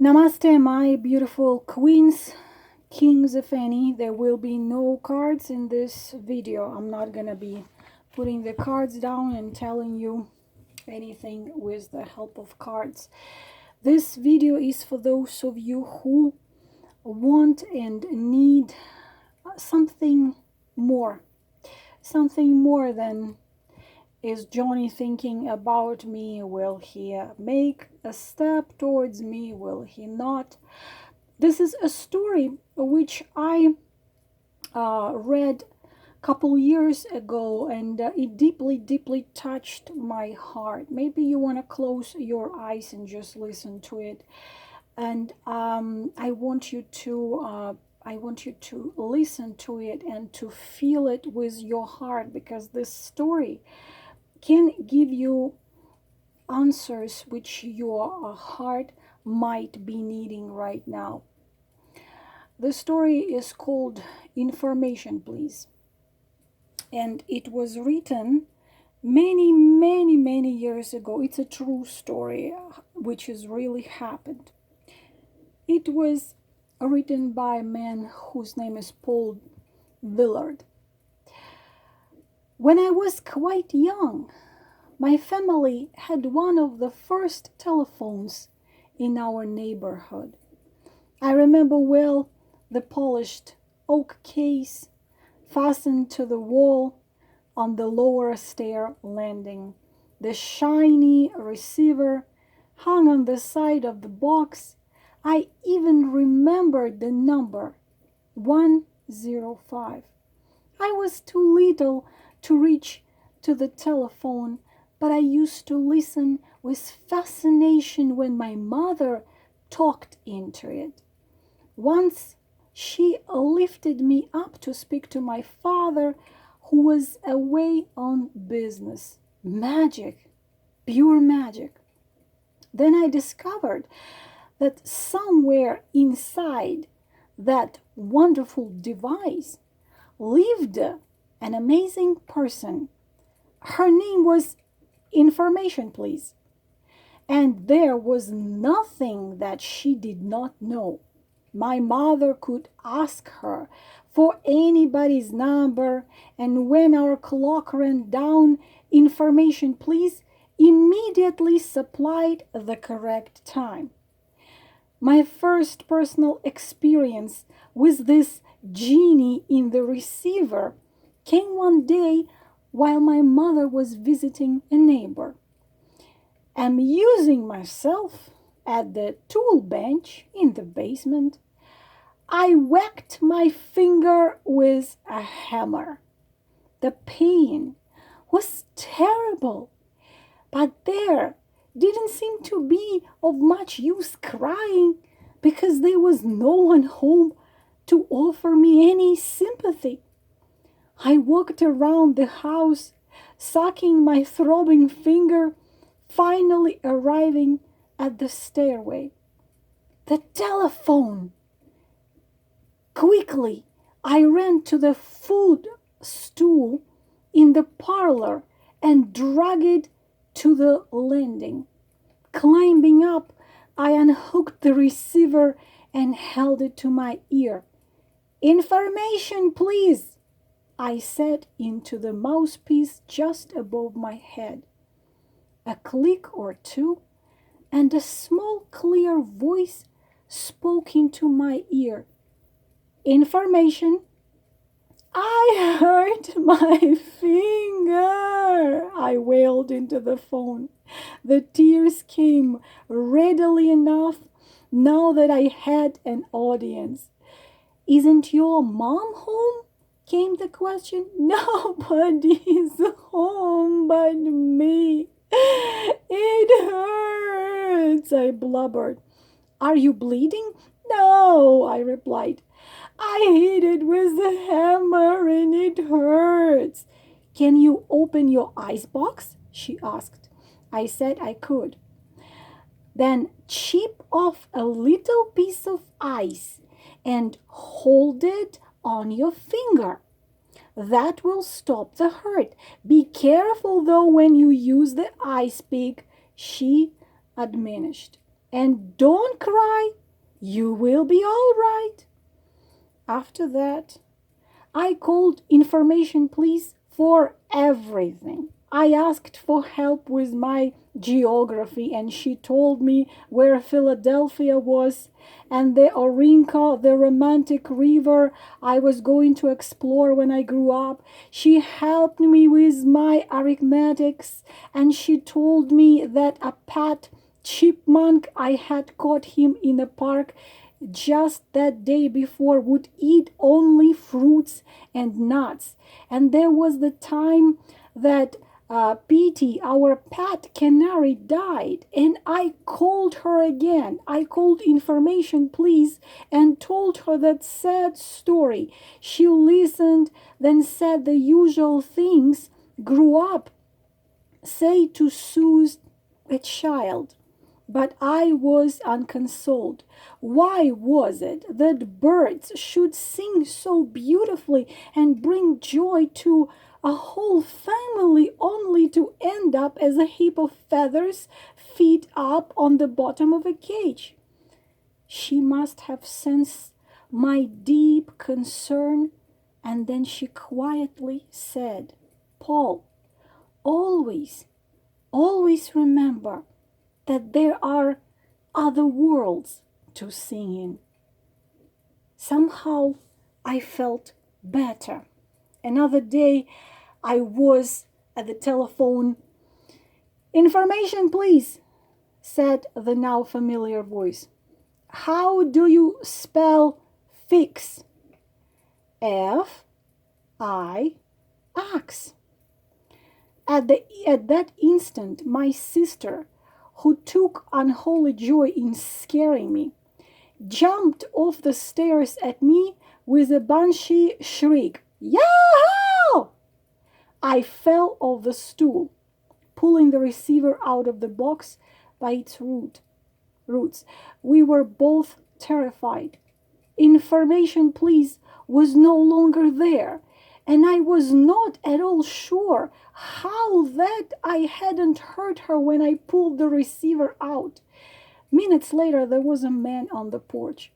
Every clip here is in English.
Namaste, my beautiful queens, kings, if any. There will be no cards in this video. I'm not gonna be putting the cards down and telling you anything with the help of cards. This video is for those of you who want and need something more than is Johnny thinking about me? Will he make a step towards me? Will he not? This is a story which I read a couple years ago, and it deeply touched my heart. Maybe you want to close your eyes and just listen to it. And I want you to listen to it and to feel it with your heart, because this story can give you answers which your heart might be needing right now. The story is called Information, Please. And it was written many years ago. It's a true story which has really happened. It was written by a man whose name is Paul Willard. When I was quite young, my family had one of the first telephones in our neighborhood. I remember well the polished oak case fastened to the wall on the lower stair landing. The shiny receiver hung on the side of the box. I even remembered the number 105. I was too little to reach to the telephone, but I used to listen with fascination when my mother talked into it. Once she lifted me up to speak to my father, who was away on business. Magic, pure magic. Then I discovered that somewhere inside that wonderful device lived an amazing person. Her name was Information, Please. And there was nothing that she did not know. My mother could ask her for anybody's number, and when our clock ran down, Information, Please immediately supplied the correct time. My first personal experience with this genie in the receiver came one day while my mother was visiting a neighbor. Amusing myself at the tool bench in the basement, I whacked my finger with a hammer. The pain was terrible, but there didn't seem to be of much use crying, because there was no one home to offer me any sympathy. I walked around the house, sucking my throbbing finger, finally arriving at the stairway. The telephone! Quickly, I ran to the footstool in the parlor and dragged it to the landing. Climbing up, I unhooked the receiver and held it to my ear. Information, please, I said into the mouthpiece just above my head. A click or two, and a small clear voice spoke into my ear. Information. I hurt my finger, I wailed into the phone. The tears came readily enough now that I had an audience. Isn't your mom home? Came the question. Nobody's home but me. It hurts, I blubbered. Are you bleeding? No, I replied. I hit it with a hammer and it hurts. Can you open your icebox? She asked. I said I could. Then chip off a little piece of ice and hold it on your finger. That will stop the hurt. Be careful though when you use the ice pick, she admonished. And don't cry. You will be all right. After that, I called information police for everything. I asked for help with my geography, and she told me where Philadelphia was and the Orinco, the romantic river I was going to explore when I grew up. She helped me with my arithmetics, and she told me that a pet chipmunk I had caught him in the park just that day before would eat only fruits and nuts. And there was the time that Petey, our pet canary, died, and I called her again. I called information police and told her that sad story. She listened, then said the usual things. Grew up, say to soothe a child. But I was unconsoled. Why was it that birds should sing so beautifully and bring joy to a whole family only to end up as a heap of feathers feet up on the bottom of a cage? She must have sensed my deep concern, and then she quietly said, Paul, always, always remember that there are other worlds to sing in. Somehow I felt better. Another day I was at the telephone. Information, please, said the now familiar voice. How do you spell fix? F-I-X. At that instant, my sister, who took unholy joy in scaring me, jumped off the stairs at me with a banshee shriek. Yahoo! I fell off the stool, pulling the receiver out of the box by its roots. We were both terrified. Information, please, was no longer there, and I was not at all sure how that I hadn't heard her when I pulled the receiver out. Minutes later, there was a man on the porch.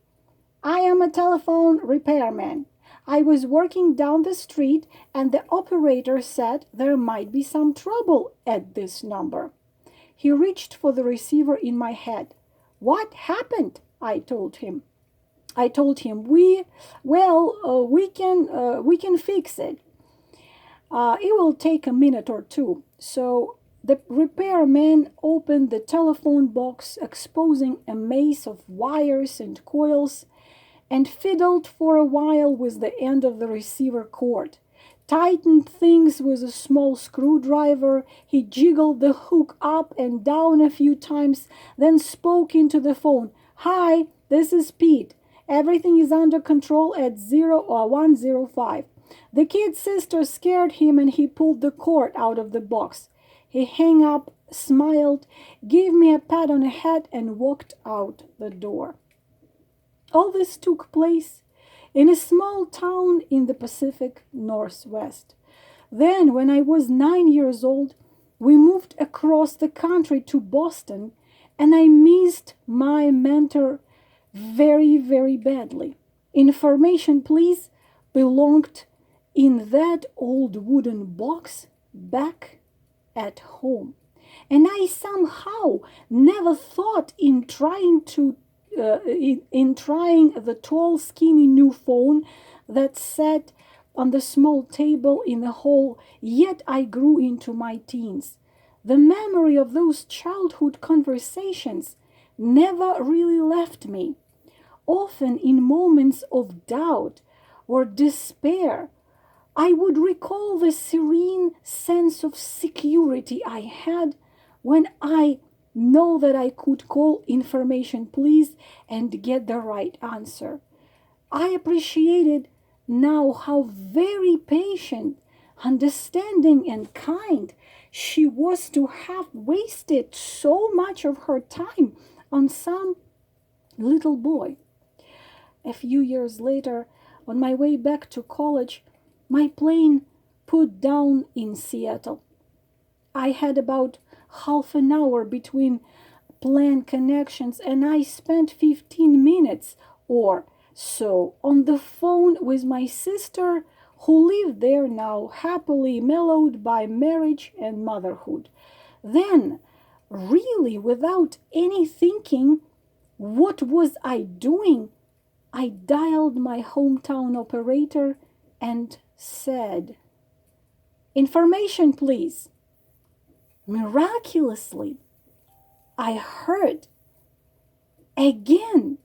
I am a telephone repairman. I was working down the street, and the operator said there might be some trouble at this number. He reached for the receiver in my head. What happened? I told him. We can fix it. It will take a minute or two. So the repairman opened the telephone box, exposing a maze of wires and coils, and fiddled for a while with the end of the receiver cord. Tightened things with a small screwdriver. He jiggled the hook up and down a few times, then spoke into the phone. Hi, this is Pete. Everything is under control at 105. The kid's sister scared him and he pulled the cord out of the box. He hung up, smiled, gave me a pat on the head, and walked out the door. All this took place in a small town in the Pacific Northwest. Then, when I was 9 years old, we moved across the country to Boston, and I missed my mentor very, very badly. Information, please, belonged in that old wooden box back at home. And I somehow never thought in trying the tall, skinny new phone that sat on the small table in the hall, yet I grew into my teens. The memory of those childhood conversations never really left me. Often in moments of doubt or despair, I would recall the serene sense of security I had when I know that I could call information, please, and get the right answer. I appreciated now how very patient, understanding, and kind she was to have wasted so much of her time on some little boy. A few years later, on my way back to college, my plane put down in Seattle. I had about half an hour between plan connections, and I spent 15 minutes or so on the phone with my sister, who lived there now, happily mellowed by marriage and motherhood. Then, really without any thinking, what was I doing? I dialed my hometown operator and said, "Information, please." Miraculously, I heard again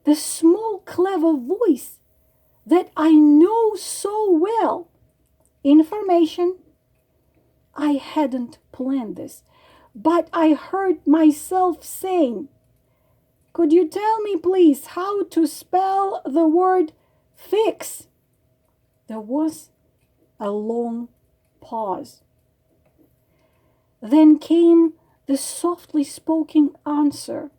the small, clever voice that I know so well. "Information." I hadn't planned this, but I heard myself saying, "Could you tell me, please, how to spell the word fix?" There was a long pause. Then came the softly spoken answer.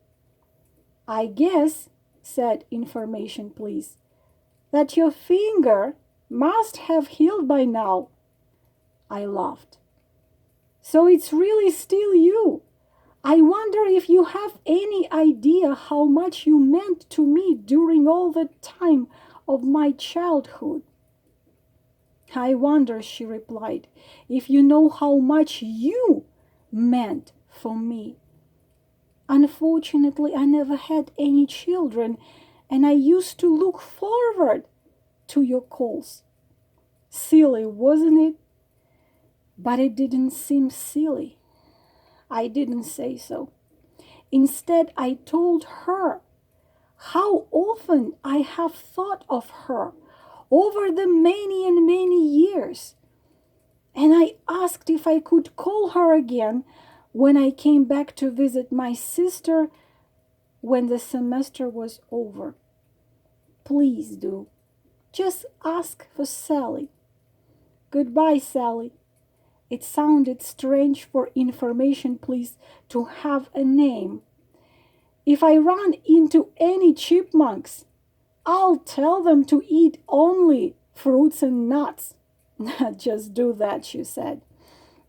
"I guess," said "Information, please," "that your finger must have healed by now." I laughed. "So it's really still you? I wonder if you have any idea how much you meant to me during all the time of my childhood." "I wonder," she replied, "if you know how much you meant for me. Unfortunately, I never had any children, and I used to look forward to your calls." Silly, wasn't it? But it didn't seem silly. I didn't say so. Instead, I told her how often I have thought of her over the many and many years. And I asked if I could call her again when I came back to visit my sister when the semester was over. "Please do. Just ask for Sally." Goodbye, Sally. It sounded strange for "Information, please" to have a name. If I run into any chipmunks, I'll tell them to eat only fruits and nuts. "Just do that," she said.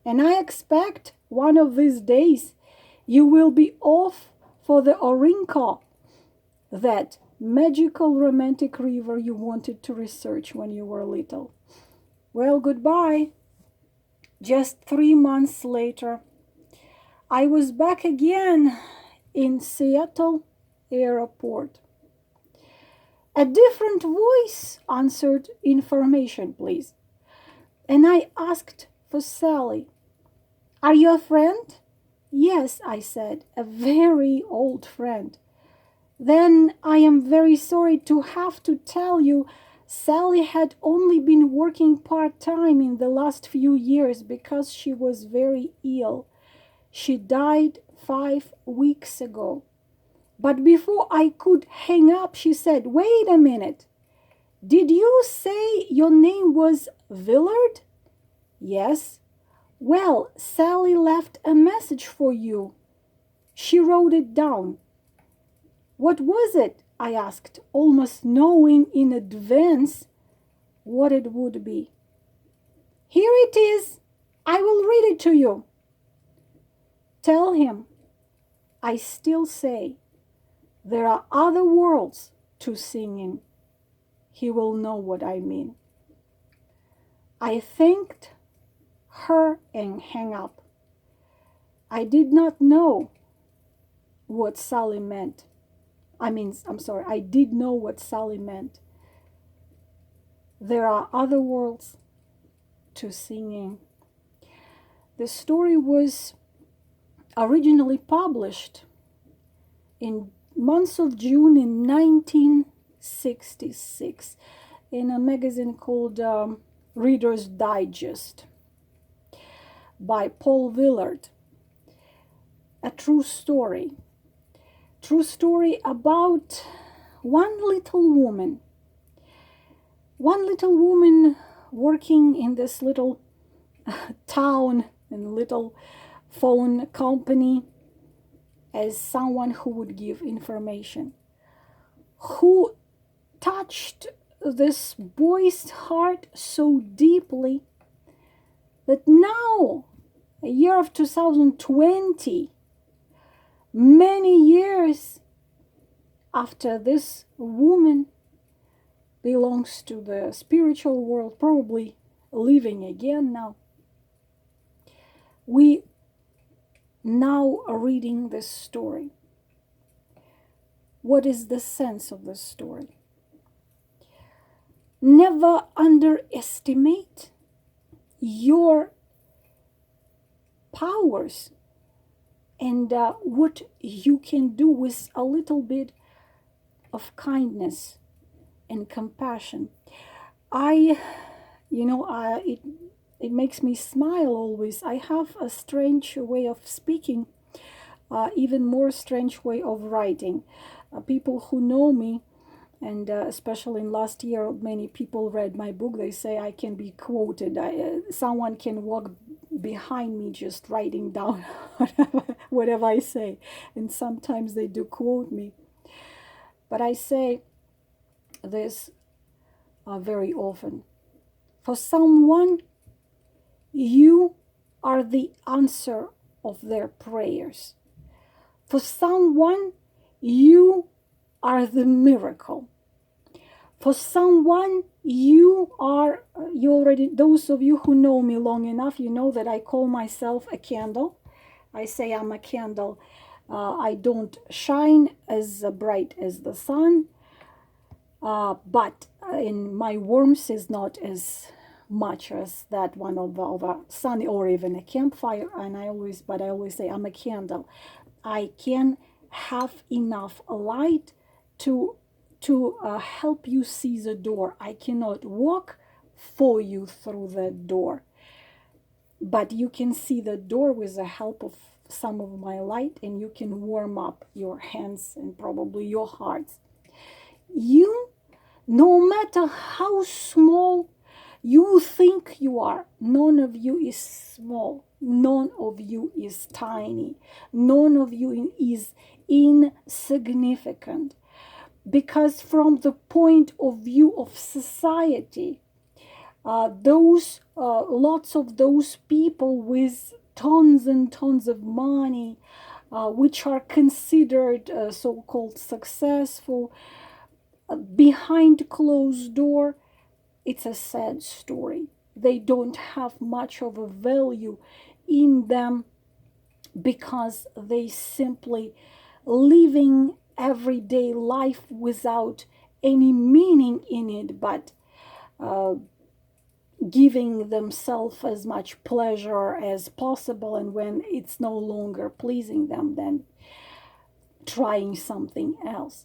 "And I expect one of these days you will be off for the Orinoco, that magical romantic river you wanted to research when you were little." Well, goodbye. Just 3 months later, I was back again in Seattle airport. A different voice answered "Information, please." And I asked for Sally. "Are you a friend?" "Yes," I said, "a very old friend." "Then I am very sorry to have to tell you Sally had only been working part-time in the last few years because she was very ill. She died 5 weeks ago." But before I could hang up, she said, "Wait a minute. Did you say your name was Willard?" "Yes." "Well, Sally left a message for you. She wrote it down." "What was it?" I asked, almost knowing in advance what it would be. "Here it is. I will read it to you." "Tell him I still say there are other worlds to sing in. He will know what I mean." I thanked her and hung up. I did not know what Sally meant. I did know what Sally meant. There are other worlds to sing in. The story was originally published in months of June in 1966 in a magazine called Reader's Digest by Paul Willard. A true story. True story about one little woman working in this little town and little phone company as someone who would give information, who touched this boy's heart so deeply that now, a year of 2020, Many years after this woman belongs to the spiritual world, probably living again now, we now are reading this story. What is the sense of this story? Never underestimate your powers and what you can do with a little bit of kindness and compassion. It makes me smile always. I have a strange way of speaking, even more strange way of writing. People who know me, and especially in last year, many people read my book. They say I can be quoted. Someone can walk behind me just writing down whatever I say. And sometimes they do quote me. But I say this very often. For someone, you are the answer of their prayers. For someone, you are the miracle. For someone, you already, those of you who know me long enough, you know that I call myself a candle. I say I'm a candle. I don't shine as bright as the sun, but in my warmth is not as much as that one of a sun or even a campfire. And I always say I'm a candle. I can have enough light to help you see the door. I cannot walk for you through the door, but you can see the door with the help of some of my light, and you can warm up your hands and probably your hearts. You, no matter how small you think you are, none of you is small. None of you is tiny. None of you is insignificant. Because from the point of view of society, lots of those people with tons and tons of money, which are considered so-called successful, behind closed door, it's a sad story. They don't have much of a value in them because they simply living everyday life without any meaning in it, but giving themselves as much pleasure as possible, and when it's no longer pleasing them, then trying something else.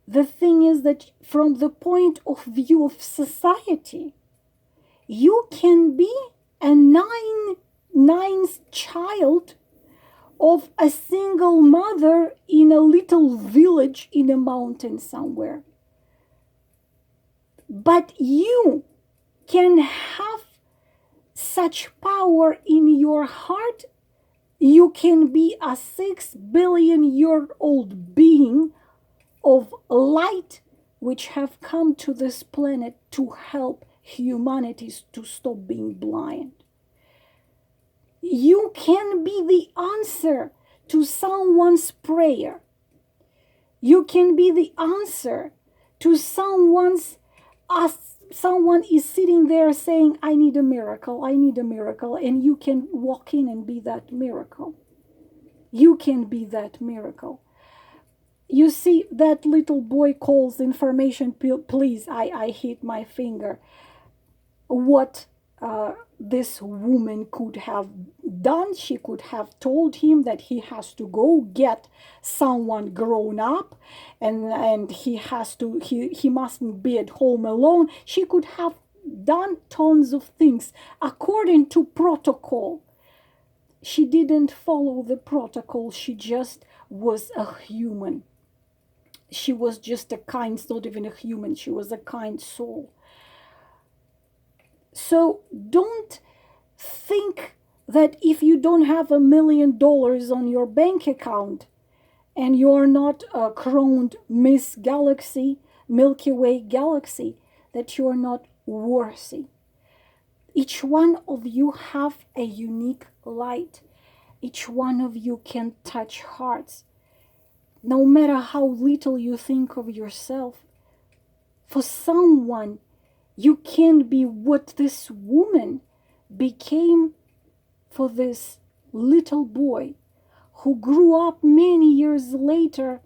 The thing is that from the point of view of society, you can be a ninth child of a single mother in a little village in a mountain somewhere. But you can have such power in your heart. You can be a 6 billion-year-old being of light, which have come to this planet to help humanity to stop being blind. You can be the answer to someone's prayer. You can be the answer to someone is sitting there saying, I need a miracle, and you can walk in and be that miracle. You can be that miracle. You see, that little boy calls information, please, I hit my finger. What this woman could have done, she could have told him that he has to go get someone grown up, and he mustn't be at home alone. She could have done tons of things according to protocol. She didn't follow the protocol. She just was a human. She was just a kind, not even a human, she was a kind soul. So don't think that if you don't have $1 million on your bank account and you're not a crowned Miss Galaxy, Milky Way Galaxy, that you're not worthy. Each one of you have a unique light, Each one of you can touch hearts. No matter how little you think of yourself, for someone, you can be what this woman became for this little boy who grew up many years later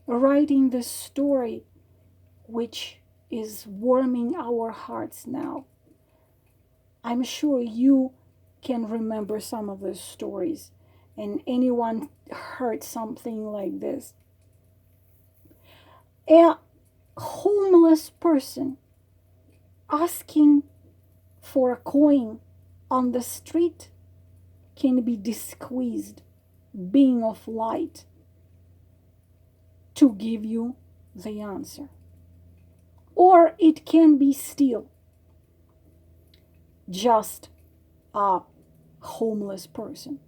writing this story, which is warming our hearts now. I'm sure you can remember some of those stories, and anyone heard something like this. A homeless person asking for a coin on the street can be the squeezed being of light to give you the answer. Or it can be still just a homeless person.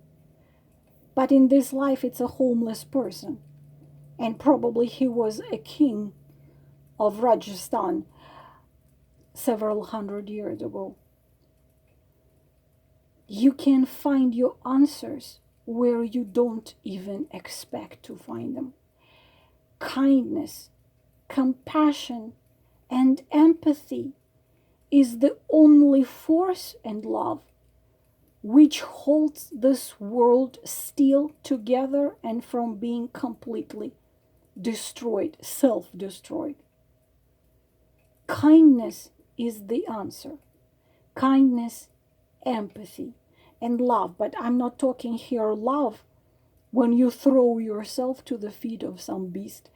But in this life, it's a homeless person. And probably he was a king of Rajasthan several hundred years ago. You can find your answers where you don't even expect to find them. Kindness, compassion, and empathy is the only force and love which holds this world still together and from being completely destroyed, self-destroyed. Kindness is the answer. Kindness, empathy, and love. But I'm not talking here love when you throw yourself to the feet of some beast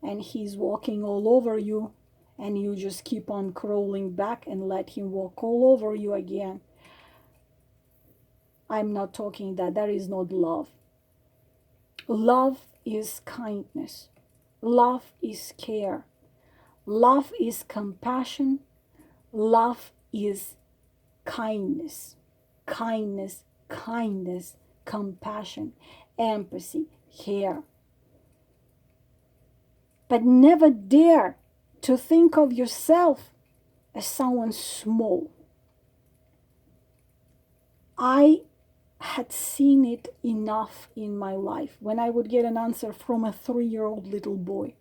and he's walking all over you and you just keep on crawling back and let him walk all over you again. I'm not talking that. That is not love. Love is kindness. Love is care. Love is compassion. Love is kindness. Kindness, kindness, compassion, empathy, care. But never dare to think of yourself as someone small. I had seen it enough in my life. When I would get an answer from a 3-year-old little boy,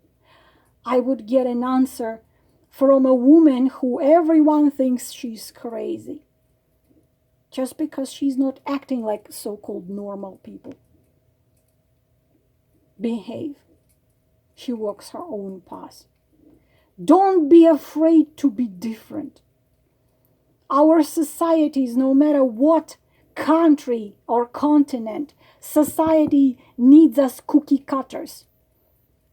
I would get an answer from a woman who everyone thinks she's crazy, just because she's not acting like so-called normal people behave. She walks her own path. Don't be afraid to be different. Our societies, no matter what country or continent, society needs us cookie cutters.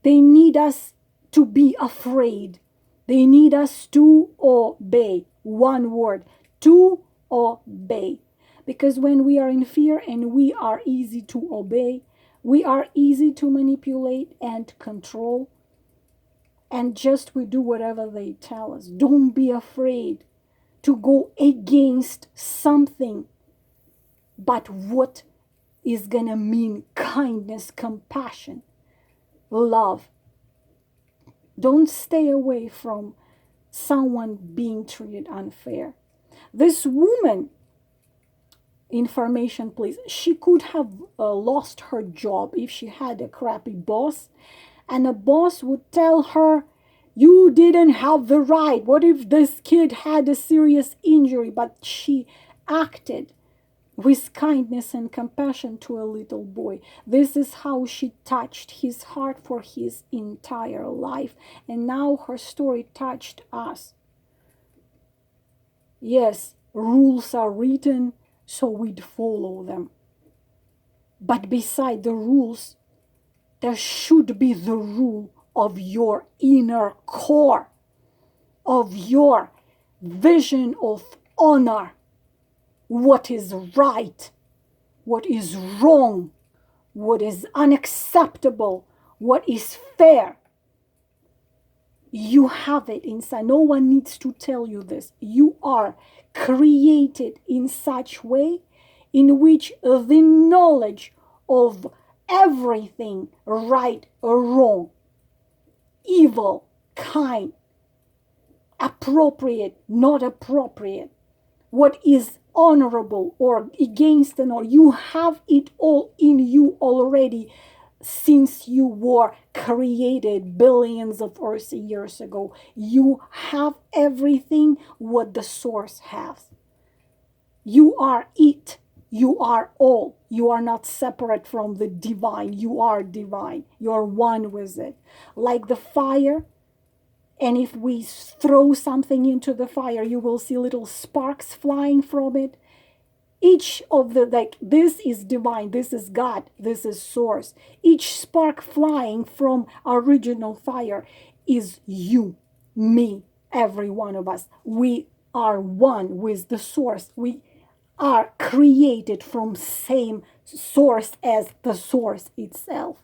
They need us to be afraid. They need us to obey. One word, to obey. Because when we are in fear and we are easy to obey, we are easy to manipulate and control. And just we do whatever they tell us. Don't be afraid to go against something but what is going to mean kindness, compassion, love. Don't stay away from someone being treated unfair. This woman, information please, she could have lost her job if she had a crappy boss, and a boss would tell her, you didn't have the right. What if this kid had a serious injury? But she acted with kindness and compassion to a little boy. This is how she touched his heart for his entire life. And now her story touched us. Yes, rules are written, so we'd follow them. But beside the rules, there should be the rule of your inner core, of your vision of honor. What is right, what is wrong, what is unacceptable, what is fair. You have it inside. No one needs to tell you this. You are created in such a way in which the knowledge of everything right or wrong, evil, kind, appropriate, not appropriate, what is honorable or against an or you have it all in you already since you were created billions of Earth years ago. You have everything what the source has. You are it. You are all. You are not separate from the divine. You are divine. You are one with it. Like the fire, and if we throw something into the fire, you will see little sparks flying from it. Each of the, like, this is divine, this is God, this is source. Each spark flying from original fire is you, me, every one of us. We are one with the source. We are created from same source as the source itself.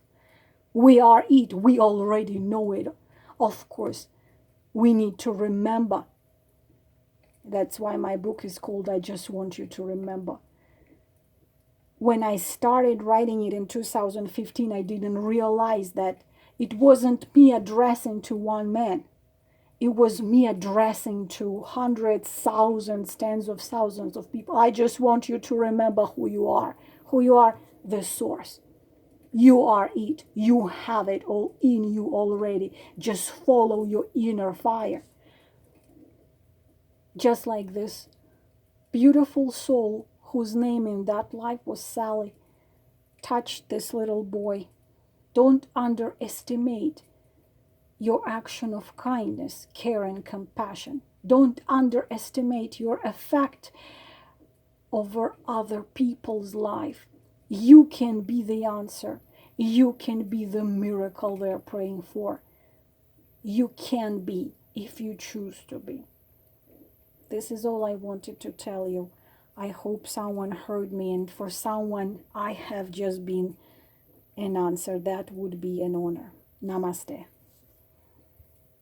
We are it. We already know it. Of course, we need to remember. That's why my book is called I Just Want You to Remember. When I started writing it in 2015, I didn't realize that it wasn't me addressing to one man. It was me addressing to hundreds, thousands, tens of thousands of people. I just want you to remember who you are. Who you are, the source. You are it. You have it all in you already. Just follow your inner fire. Just like this beautiful soul whose name in that life was Sally touched this little boy. Don't underestimate your action of kindness, care, and compassion. Don't underestimate your effect over other people's life. You can be the answer. You can be the miracle they're praying for. You can be if you choose to be. This is all I wanted to tell you. I hope someone heard me, and for someone I have just been an answer. That would be an honor. Namaste.